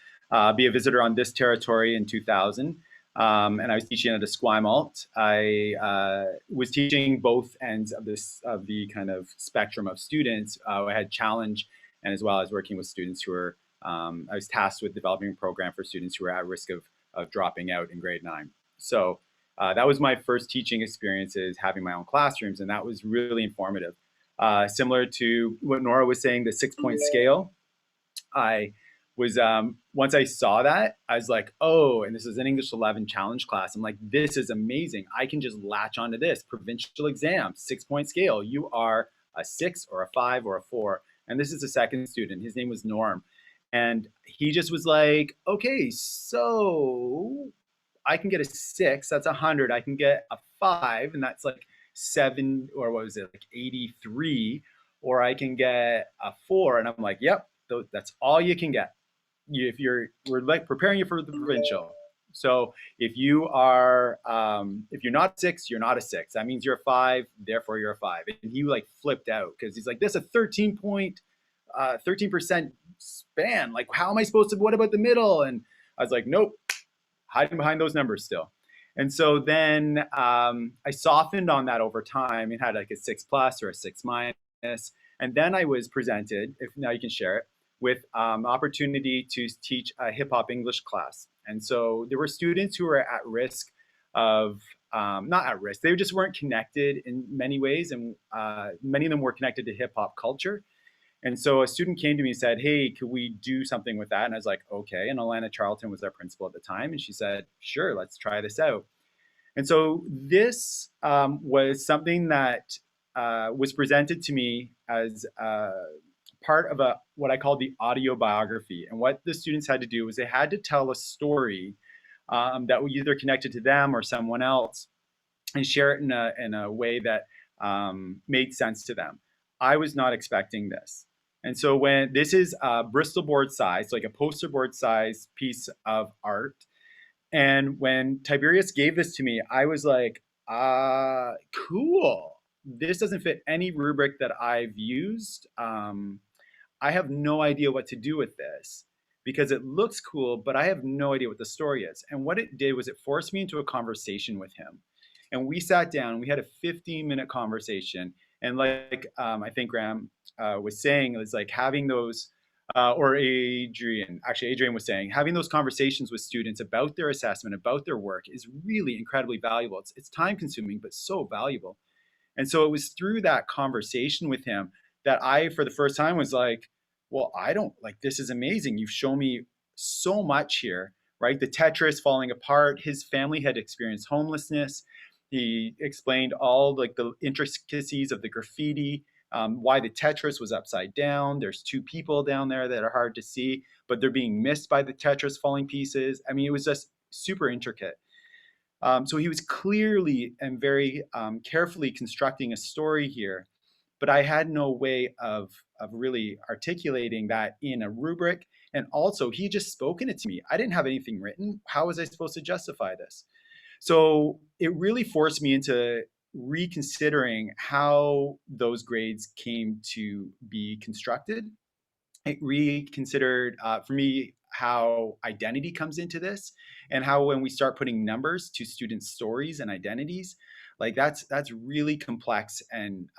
be a visitor on this territory in 2000, and I was teaching at Esquimalt, I was teaching both ends of the kind of spectrum of students. I had challenge, and as well as working with students who were, I was tasked with developing a program for students who were at risk of dropping out in grade 9. So that was my first teaching experiences, having my own classrooms, and that was really informative. Similar to what Nora was saying, the 6-point scale, I was, once I saw that, I was like, oh, and this is an English 11 challenge class. I'm like, this is amazing. I can just latch onto this. Provincial exam, 6-point scale. You are a 6 or a 5 or a 4. And this is a second student. His name was Norm. And he just was like, okay, so I can get a 6, that's 100. I can get a 5, and that's like 7, or what was it, like 83. Or I can get a 4, and I'm like, yep, that's all you can get. We're like preparing you for the provincial. So if you are, if you're not 6, you're not a 6. That means you're a 5, therefore you're a 5. And he like flipped out because he's like, this is a 13% span. Like, how am I supposed to, what about the middle? And I was like, nope, hiding behind those numbers still. And so then I softened on that over time and had like a 6+ or a 6-. And then I was presented, if now you can share it, with opportunity to teach a hip hop English class. And so there were students who were at risk of, not at risk, they just weren't connected in many ways. And many of them were connected to hip hop culture. And so a student came to me and said, hey, could we do something with that? And I was like, okay. And Alana Charlton was our principal at the time. And she said, sure, let's try this out. And so this was something that was presented to me as part of what I call the audio biography. And what the students had to do was they had to tell a story that was either connected to them or someone else and share it in a way that made sense to them. I was not expecting this. And so when this is a Bristol board size, like a poster board size piece of art. And when Tiberius gave this to me, I was like, cool. This doesn't fit any rubric that I've used. I have no idea what to do with this because it looks cool, but I have no idea what the story is. And what it did was it forced me into a conversation with him. And we sat down, we had a 15-minute conversation. And like I think Graham was saying, it was like having those, or Adrian was saying, having those conversations with students about their assessment, about their work is really incredibly valuable. It's time consuming, but so valuable. And so it was through that conversation with him that I, for the first time, was like, well, this is amazing. You've shown me so much here, right? The Tetris falling apart. His family had experienced homelessness. He explained all like the intricacies of the graffiti, why the Tetris was upside down. There's 2 people down there that are hard to see, but they're being missed by the Tetris falling pieces. I mean, it was just super intricate. So he was clearly and very carefully constructing a story here, but I had no way of really articulating that in a rubric. And also, he just spoken it to me. I didn't have anything written. How was I supposed to justify this? So it really forced me into reconsidering how those grades came to be constructed. It reconsidered for me how identity comes into this, and how when we start putting numbers to students' stories and identities, like that's really complex and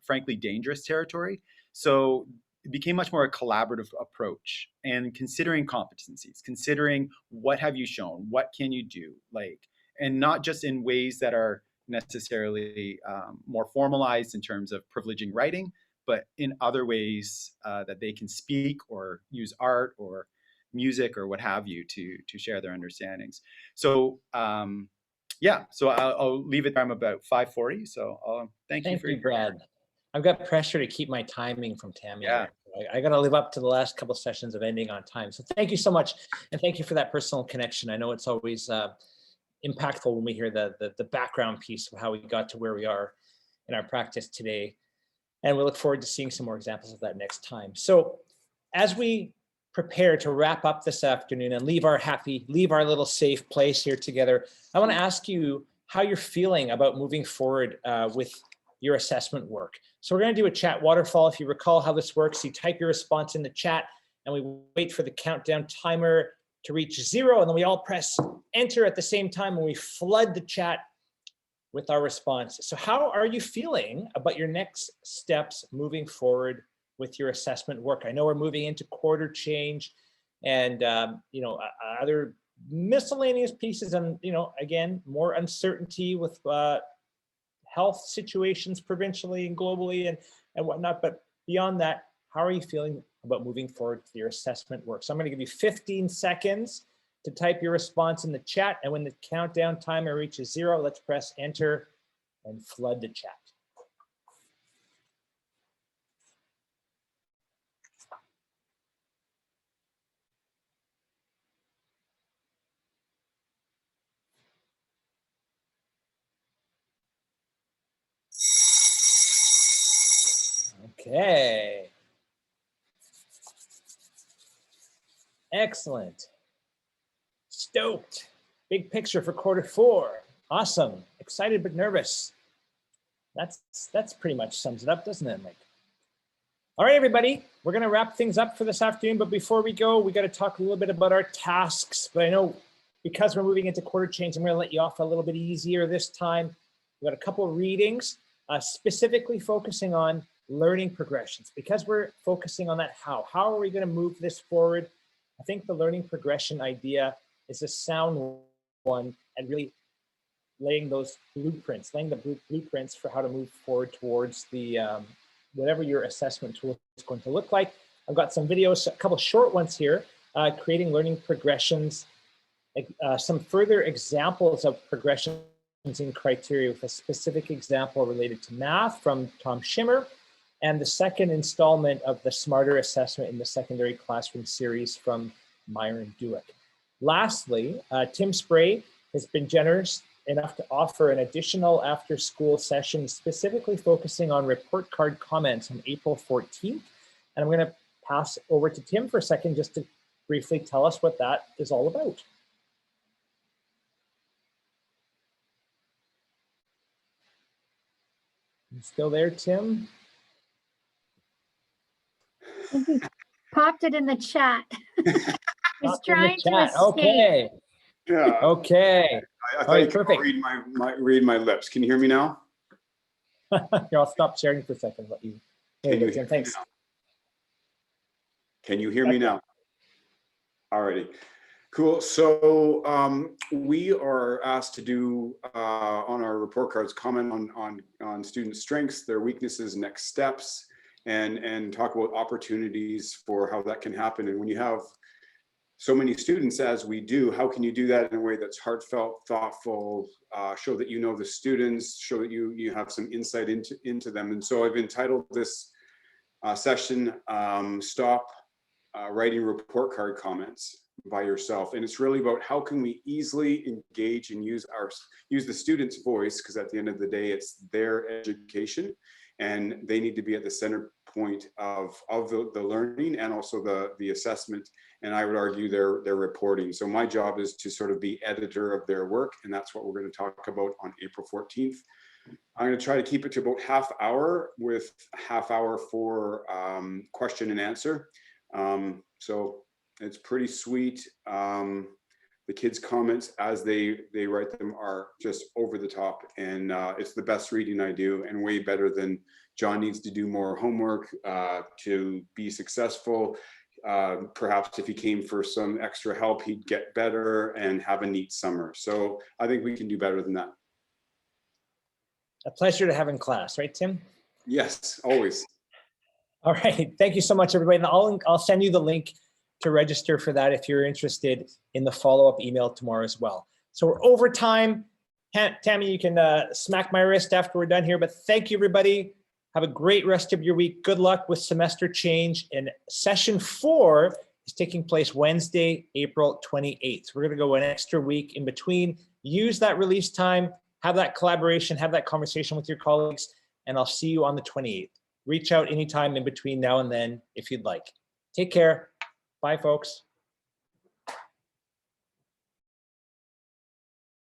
frankly dangerous territory. So it became much more a collaborative approach, and considering competencies, considering what have you shown, what can you do, like, and not just in ways that are necessarily more formalized in terms of privileging writing, but in other ways that they can speak or use art or music or what have you to share their understandings. So yeah, so I'll leave it there. I'm about 5:40, so thank you Thank for you, Brad. I've got pressure to keep my timing from Tammy. Yeah. I got to live up to the last couple sessions of ending on time. So thank you so much. And thank you for that personal connection. I know it's always impactful when we hear the background piece of how we got to where we are in our practice today. And we look forward to seeing some more examples of that next time. So as we prepare to wrap up this afternoon and leave our little safe place here together, I want to ask you how you're feeling about moving forward with your assessment work. So we're going to do a chat waterfall. If you recall how this works, you type your response in the chat and we wait for the countdown timer to reach 0. And then we all press enter at the same time and we flood the chat with our responses. So how are you feeling about your next steps moving forward with your assessment work? I know we're moving into quarter change and other miscellaneous pieces, and again, more uncertainty with health situations provincially and globally and whatnot. But beyond that, how are you feeling about moving forward with your assessment work? So I'm going to give you 15 seconds to type your response in the chat. And when the countdown timer reaches 0, let's press enter and flood the chat. Okay. Excellent. Stoked. Big picture for quarter 4. Awesome. Excited but nervous. That's pretty much sums it up, doesn't it, Mike? All right, everybody, we're going to wrap things up for this afternoon. But before we go, we got to talk a little bit about our tasks. But I know because we're moving into quarter change, I'm going to let you off a little bit easier this time. We've got a couple of readings, specifically focusing on learning progressions. Because we're focusing on that how are we going to move this forward? I think the learning progression idea is a sound one, and really laying those blueprints, laying the blueprints for how to move forward towards the whatever your assessment tool is going to look like. I've got some videos, a couple short ones here, creating learning progressions, some further examples of progressions in criteria with a specific example related to math from Tom Schimmer, and the second installment of the Smarter Assessment in the Secondary Classroom series from Myron Duick. Lastly, Tim Spray has been generous enough to offer an additional after-school session specifically focusing on report card comments on April 14th. And I'm going to pass over to Tim for a second just to briefly tell us what that is all about. You still there, Tim? He popped it in the chat. He's trying to escape. Okay. Yeah. Okay. I thought right, you could perfect. read my lips. Can you hear me now? Here, I'll stop sharing for a second. Let you. There you go, Tim. Thanks. Can you hear me now? Alrighty. Cool. So we are asked to do on our report cards comment on student strengths, their weaknesses, next steps, and talk about opportunities for how that can happen. And when you have so many students as we do, how can you do that in a way that's heartfelt, thoughtful, show that you know the students, show that you have some insight into them. And so I've entitled this session, Stop Writing Report Card Comments. by yourself. And it's really about how can we easily engage and use the student's voice, because at the end of the day, it's their education and they need to be at the center point of the learning and also the assessment. And I would argue their reporting. So my job is to sort of be editor of their work. And that's what we're going to talk about on April 14th. I'm going to try to keep it to about half hour with half hour for question and answer. So it's pretty sweet. The kids' comments as they write them are just over the top, and it's the best reading I do, and way better than John needs to do more homework to be successful. Perhaps if he came for some extra help, he'd get better and have a neat summer. So I think we can do better than that. A pleasure to have in class, right, Tim? Yes, always. All right. Thank you so much, everybody. And I'll send you the link to register for that if you're interested in the follow-up email tomorrow as well. So we're over time. Tammy, you can smack my wrist after we're done here, but thank you, everybody. Have a great rest of your week. Good luck with semester change. And session 4 is taking place Wednesday, April 28th. We're going to go an extra week in between. Use that release time, have that collaboration, have that conversation with your colleagues, and I'll see you on the 28th. Reach out anytime in between now and then if you'd like. Take care. Bye, folks.